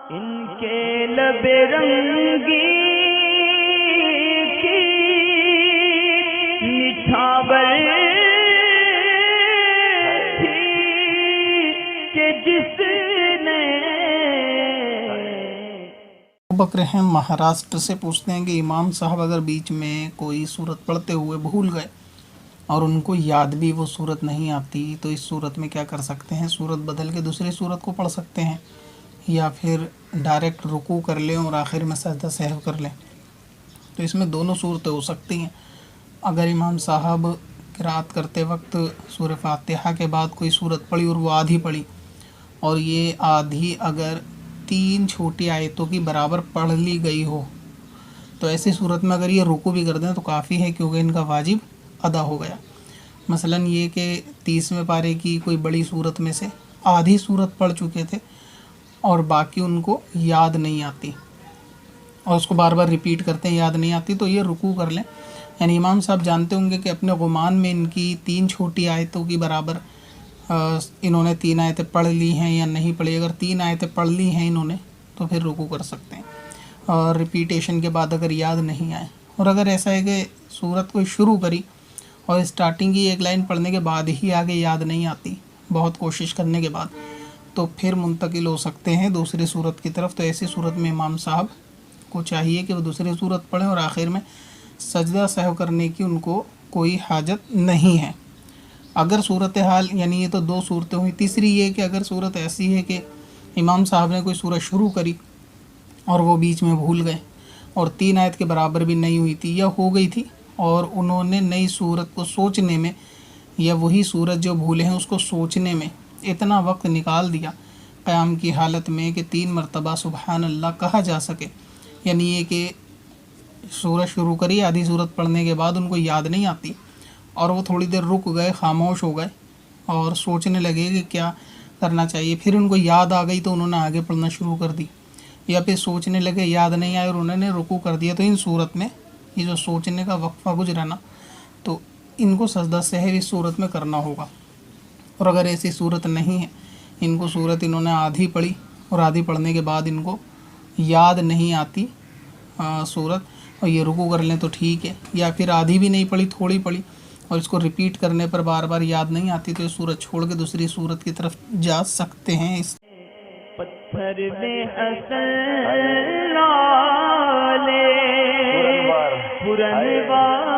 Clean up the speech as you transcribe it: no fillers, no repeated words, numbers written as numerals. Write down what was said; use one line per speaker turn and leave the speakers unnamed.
इनके लबे रंगी की निछावर थी कि जिसने।
बकर हैं महाराष्ट्र से पूछते हैं कि इमाम साहब अगर बीच में कोई सूरत पढ़ते हुए भूल गए और उनको याद भी वो सूरत नहीं आती तो इस सूरत में क्या कर सकते हैं? सूरत बदल के दूसरी सूरत को पढ़ सकते हैं या फिर डायरेक्ट रुकू कर लें और आखिर में सजदा सहव कर लें। तो इसमें दोनों सूरतें हो सकती हैं। अगर इमाम साहब क़िराअत करते वक्त सूरह फातिहा के बाद कोई सूरत पढ़ी और वो आधी पढ़ी और ये आधी अगर 3 छोटी आयतों की बराबर पढ़ ली गई हो तो ऐसी सूरत में अगर ये रुकू भी कर दें तो काफ़ी है, क्योंकि इनका वाजिब अदा हो गया। मसलन ये कि 30वें पारे की कोई बड़ी सूरत में से आधी सूरत पढ़ चुके थे और बाकी उनको याद नहीं आती और उसको बार बार रिपीट करते हैं, याद नहीं आती, तो ये रुकू कर लें। यानी इमाम साहब जानते होंगे कि अपने गुमान में इनकी 3 छोटी आयतों की बराबर इन्होंने 3 आयतें पढ़ ली हैं या नहीं पढ़ी। अगर 3 आयतें पढ़ ली हैं इन्होंने तो फिर रुकू कर सकते हैं और रिपीटेशन के बाद अगर याद नहीं आए। और अगर ऐसा है कि सूरत को शुरू करी और स्टार्टिंग की एक लाइन पढ़ने के बाद ही आगे याद नहीं आती, बहुत कोशिश करने के बाद, तो फिर मुंतकिल हो सकते हैं दूसरी सूरत की तरफ। तो ऐसी सूरत में इमाम साहब को चाहिए कि वो दूसरी सूरत पढ़ें और आखिर में सजदा सहव करने की उनको कोई हाजत नहीं है। अगर सूरत हाल, यानी ये तो 2 सूरतें हुई, तीसरी ये कि अगर सूरत ऐसी है कि इमाम साहब ने कोई सूरत शुरू करी और वो बीच में भूल गए और 3 आयत के बराबर भी नहीं हुई थी या हो गई थी और उन्होंने नई सूरत को सोचने में या वही सूरत जो भूले हैं उसको सोचने में इतना वक्त निकाल दिया क़याम की हालत में कि 3 मरतबा सुबहान अल्लाह कहा जा सके। यानी ये कि सूरत शुरू करी, आधी सूरत पढ़ने के बाद उनको याद नहीं आती और वो थोड़ी देर रुक गए, खामोश हो गए और सोचने लगे कि क्या करना चाहिए। फिर उनको याद आ गई तो उन्होंने आगे पढ़ना शुरू कर दी, या फिर सोचने लगे, याद नहीं आया और उन्होंने रुकू कर दिया। तो इन सूरत में ये जो सोचने का वक्फ़ा गुजरा ना, तो इनको सजदा सहव इस सूरत में करना होगा। और अगर ऐसी सूरत नहीं है, इनको सूरत इन्होंने आधी पढ़ी और आधी पढ़ने के बाद इनको याद नहीं आती सूरत और ये रुकू कर लें तो ठीक है, या फिर आधी भी नहीं पढ़ी, थोड़ी पढ़ी और इसको रिपीट करने पर बार बार याद नहीं आती तो ये सूरत छोड़ के दूसरी सूरत की तरफ जा सकते हैं। इस
पत्थर में हसन लाले पुरनवार